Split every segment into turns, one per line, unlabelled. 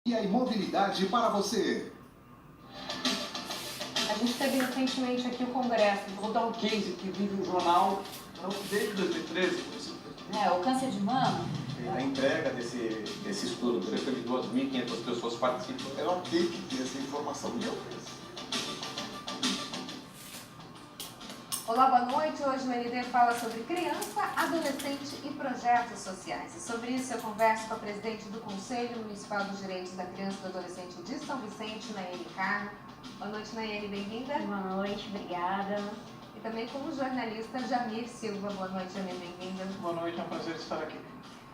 E a mobilidade para você.
A gente teve recentemente aqui o Congresso.
Vou dar um case que vive o jornal desde 2013.
O câncer de mama.
A entrega desse estudo, cerca de 2.500 pessoas participam.
Ela tem que ter essa informação e eu fiz.
Olá, boa noite. Hoje o ND fala sobre criança, adolescente e projetos sociais. E sobre isso eu converso com a presidente do Conselho Municipal dos Direitos da Criança e do Adolescente de São Vicente, Nayeli Carmo. Boa noite, Nayeli, bem-vinda.
Boa noite, obrigada.
E também com o jornalista Jamir Silva. Boa noite, Jamir, bem-vinda.
Boa noite, é um prazer estar aqui.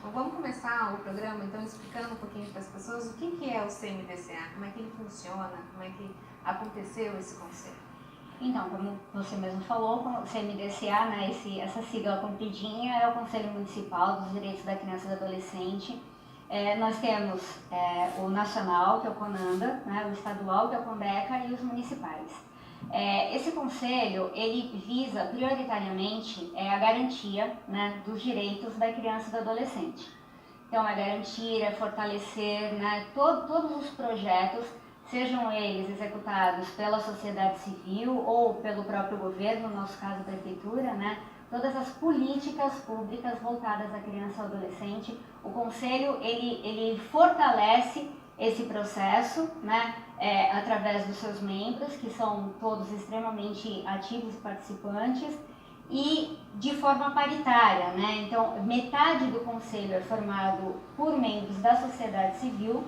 Bom, vamos começar o programa, então, explicando um pouquinho para as pessoas o que é o CMDCA, como é que ele funciona, como é que aconteceu esse conselho.
Então, como você mesmo falou, o CMDCA, né, essa sigla compridinha, é o Conselho Municipal dos Direitos da Criança e do Adolescente. Nós temos o nacional, que é o CONANDA, né, o estadual, que é o CONDECA, e os municipais. Esse conselho, ele visa prioritariamente a garantia, né, dos direitos da criança e do adolescente. Então, garantir, fortalecer, né, todos os projetos, sejam eles executados pela sociedade civil ou pelo próprio governo, no nosso caso a prefeitura, né, todas as políticas públicas voltadas à criança e ao adolescente. O Conselho ele fortalece esse processo, né, através dos seus membros, que são todos extremamente ativos e participantes, e de forma paritária, né? Então, metade do Conselho é formado por membros da sociedade civil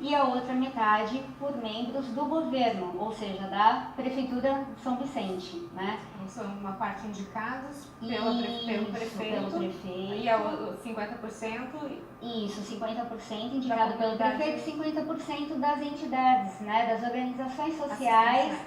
e a outra metade por membros do governo, ou seja, da Prefeitura de São Vicente, né?
Então, são uma parte indicados pelo prefeito, e a 50%...
Isso, 50% indicado pelo prefeito e 50% das entidades, né, das organizações sociais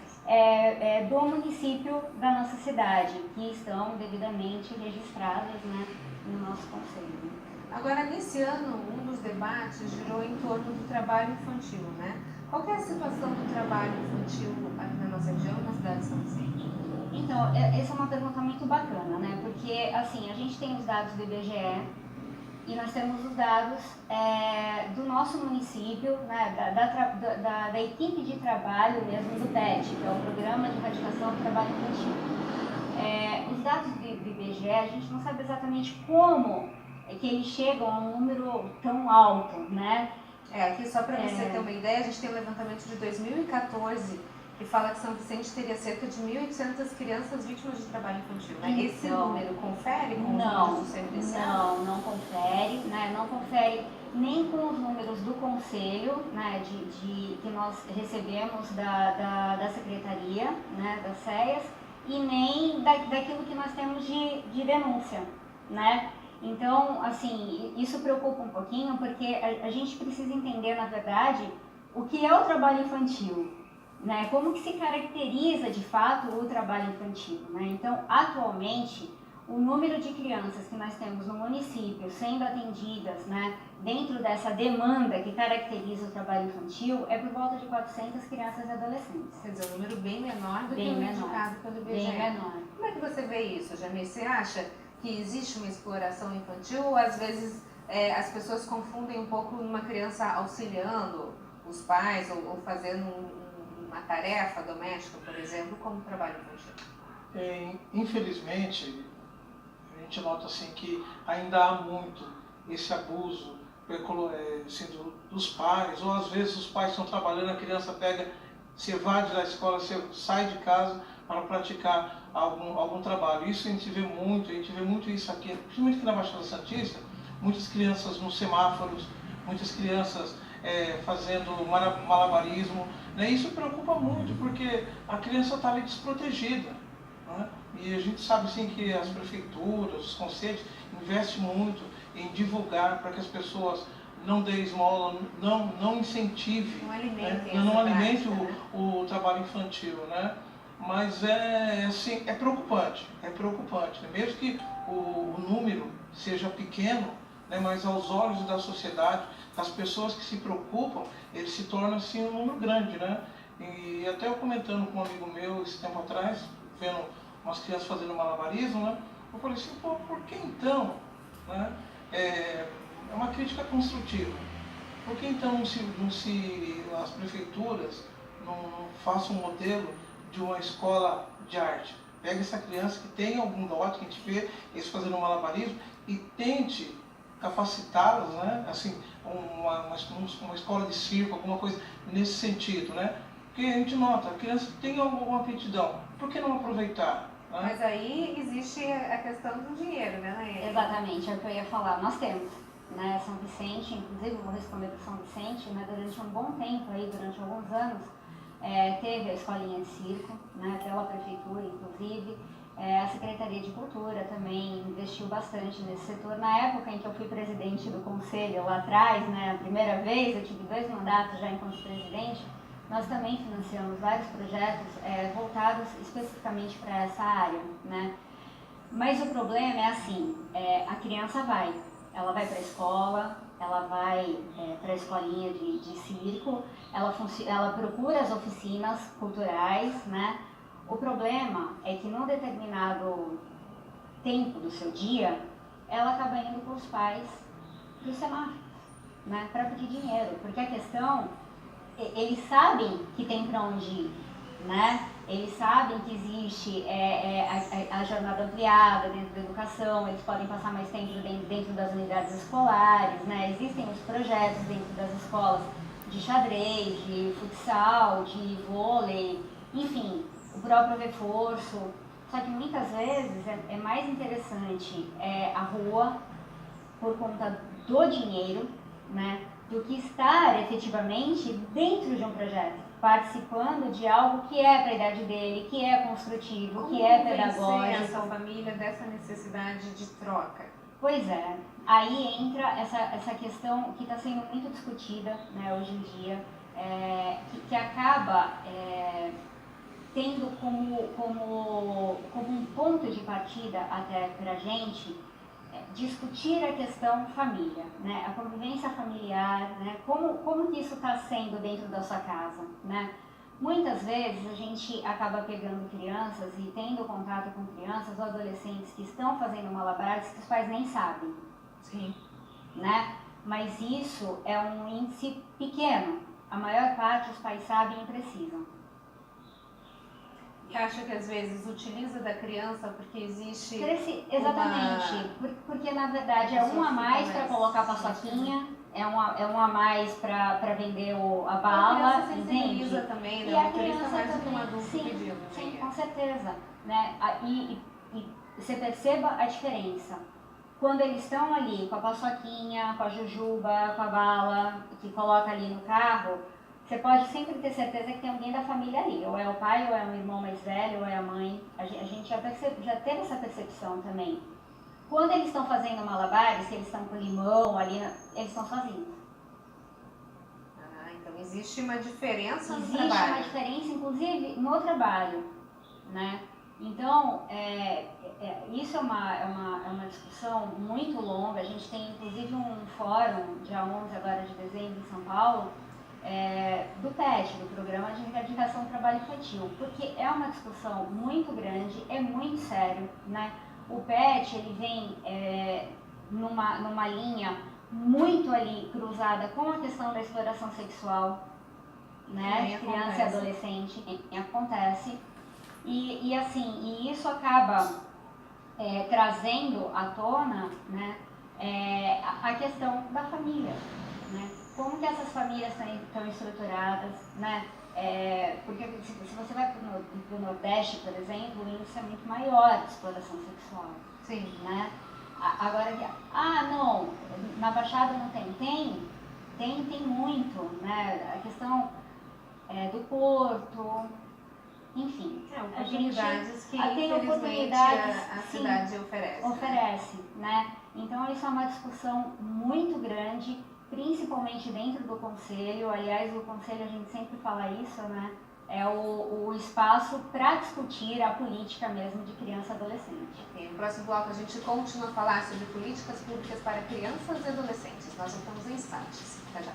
do município da nossa cidade, que estão devidamente registradas, né, no nosso conselho.
Agora, nesse ano, um dos debates girou em torno do trabalho infantil, né? Qual que é a situação do trabalho infantil aqui na nossa região, na cidade de São Vicente?
Então, essa é uma pergunta muito bacana, né? Porque, assim, a gente tem os dados do IBGE e nós temos os dados do nosso município, né? Da equipe de trabalho mesmo do PET, que é o Programa de Erradicação do Trabalho Infantil. Os dados do IBGE, a gente não sabe exatamente como que eles chegam a um número tão alto, né?
Aqui só para você ter uma ideia, a gente tem um levantamento de 2014 que fala que São Vicente teria cerca de 1.800 crianças vítimas de trabalho infantil, né? Esse número confere com os números do CMDCA?
Não confere, né? Não confere nem com os números do conselho, né? Que nós recebemos da secretaria, né? Das CEAs, e nem daquilo que nós temos de denúncia, né? Então, assim, isso preocupa um pouquinho, porque a gente precisa entender, na verdade, o que é o trabalho infantil, né? Como que se caracteriza, de fato, o trabalho infantil, né? Então, atualmente, o número de crianças que nós temos no município sendo atendidas, né, dentro dessa demanda que caracteriza o trabalho infantil é por volta de 400 crianças e adolescentes.
Quer dizer, um número bem menor do que o indicado pelo IBGE.
Bem menor.
Como é que você vê isso, Jamir? Você acha que existe uma exploração infantil ou às vezes as pessoas confundem um pouco uma criança auxiliando os pais ou fazendo uma tarefa doméstica, por exemplo, como trabalho infantil?
Infelizmente, a gente nota assim, que ainda há muito esse abuso assim, dos pais, ou às vezes os pais estão trabalhando, a criança se evade da escola, sai de casa para praticar algum trabalho. Isso a gente vê muito isso aqui, principalmente aqui na Baixada Santista, muitas crianças nos semáforos, muitas crianças fazendo malabarismo, né? Isso preocupa muito, porque a criança está ali desprotegida, né? E a gente sabe assim, que as prefeituras, os conselhos investem muito em divulgar para que as pessoas não dê esmola, não incentive, não alimente o trabalho infantil, né? Mas assim, é preocupante, né? Mesmo que o número seja pequeno, né? Mas aos olhos da sociedade, das pessoas que se preocupam, ele se torna assim um número grande, né? E até eu comentando com um amigo meu esse tempo atrás, vendo umas crianças fazendo malabarismo, né? Eu falei assim, pô, por que então, né? É uma crítica construtiva. Por que então as prefeituras não façam um modelo de uma escola de arte? Pega essa criança que tem algum dote, que a gente vê eles fazendo malabarismo, e tente capacitá-las, né? Assim, uma escola de circo, alguma coisa nesse sentido, né? Porque a gente nota, a criança tem alguma aptidão, por que não aproveitar? Né?
Mas aí existe a questão do dinheiro, né, Naeli?
Exatamente, é o que eu ia falar. Nós temos, né, São Vicente, inclusive eu vou responder para São Vicente, né, durante um bom tempo, aí, durante alguns anos, teve a escolinha de circo, né, pela prefeitura, inclusive. A Secretaria de Cultura também investiu bastante nesse setor. Na época em que eu fui presidente do conselho, lá atrás, né, a primeira vez, eu tive 2 mandatos já enquanto presidente, nós também financiamos vários projetos voltados especificamente para essa área, né? Mas o problema é assim, a criança ela vai para a escola, ela vai para a escolinha de circo, ela procura as oficinas culturais, né? O problema é que num determinado tempo do seu dia, ela acaba indo com os pais para os semáforos, né? Para pedir dinheiro, porque a questão, eles sabem que tem para onde ir, né? Eles sabem que existe a jornada ampliada dentro da educação, eles podem passar mais tempo dentro das unidades escolares, né? Existem os projetos dentro das escolas de xadrez, de futsal, de vôlei, enfim, o próprio reforço. Só que muitas vezes é mais interessante a rua por conta do dinheiro, né? Do que estar efetivamente dentro de um projeto, participando de algo que é para a idade dele, que é construtivo,
Como
que é
convencer
pedagógico.
essa família dessa necessidade de troca?
Pois é, aí entra essa questão que está sendo muito discutida, né, hoje em dia, que acaba tendo como um ponto de partida até para a gente discutir a questão família, né? A convivência familiar, né? Como que isso está sendo dentro da sua casa, né? Muitas vezes a gente acaba pegando crianças e tendo contato com crianças ou adolescentes que estão fazendo malabares que os pais nem sabem.
Sim.
Né? Mas isso é um índice pequeno. A maior parte os pais sabem e precisam.
E acha que às vezes utiliza da criança porque existe...
Exatamente, porque na verdade é um a mais para colocar a paçoquinha, é um a mais para vender a bala,
a criança sensibiliza
entende?
também, né?
E
O
a
motorista
criança
mais do que um
também,
adulto
sim,
pedindo
sim,
dinheiro.
com certeza, né? E você perceba a diferença. Quando eles estão ali com a paçoquinha, com a jujuba, com a bala, que coloca ali no carro, você pode sempre ter certeza que tem alguém da família ali, ou é o pai, ou é um irmão mais velho, ou é a mãe. A gente já teve essa percepção também. Quando eles estão fazendo malabares, que eles estão com limão ali, eles estão sozinhos.
Ah, então existe uma diferença no
Existe
trabalho.
uma diferença, inclusive, no trabalho, né? Então, isso é uma discussão muito longa. A gente tem, inclusive, um fórum, dia 11 agora de dezembro, em São Paulo, do PET, do Programa de Erradicação do Trabalho Infantil, porque é uma discussão muito grande, é muito sério, né? O PET, ele vem numa linha muito ali cruzada com a questão da exploração sexual, né? De criança e adolescente, acontece. E isso acaba trazendo à tona, né, a questão da família, né? Como que essas famílias estão estruturadas, né? Porque se você vai para o Nordeste, por exemplo, o índice é muito maior de exploração sexual.
Sim.
Né? Agora, não, na Baixada não tem? Tem muito, né? A questão do Porto, enfim.
Oportunidades que
tem
infelizmente
oportunidades,
a
sim,
cidade oferece.
Oferece, né? Então isso é uma discussão muito grande, principalmente dentro do Conselho. Aliás, o Conselho, a gente sempre fala isso, né? É o espaço para discutir a política mesmo de criança e adolescente.
No próximo bloco a gente continua a falar sobre políticas públicas para crianças e adolescentes. Nós voltamos em instantes. Até já.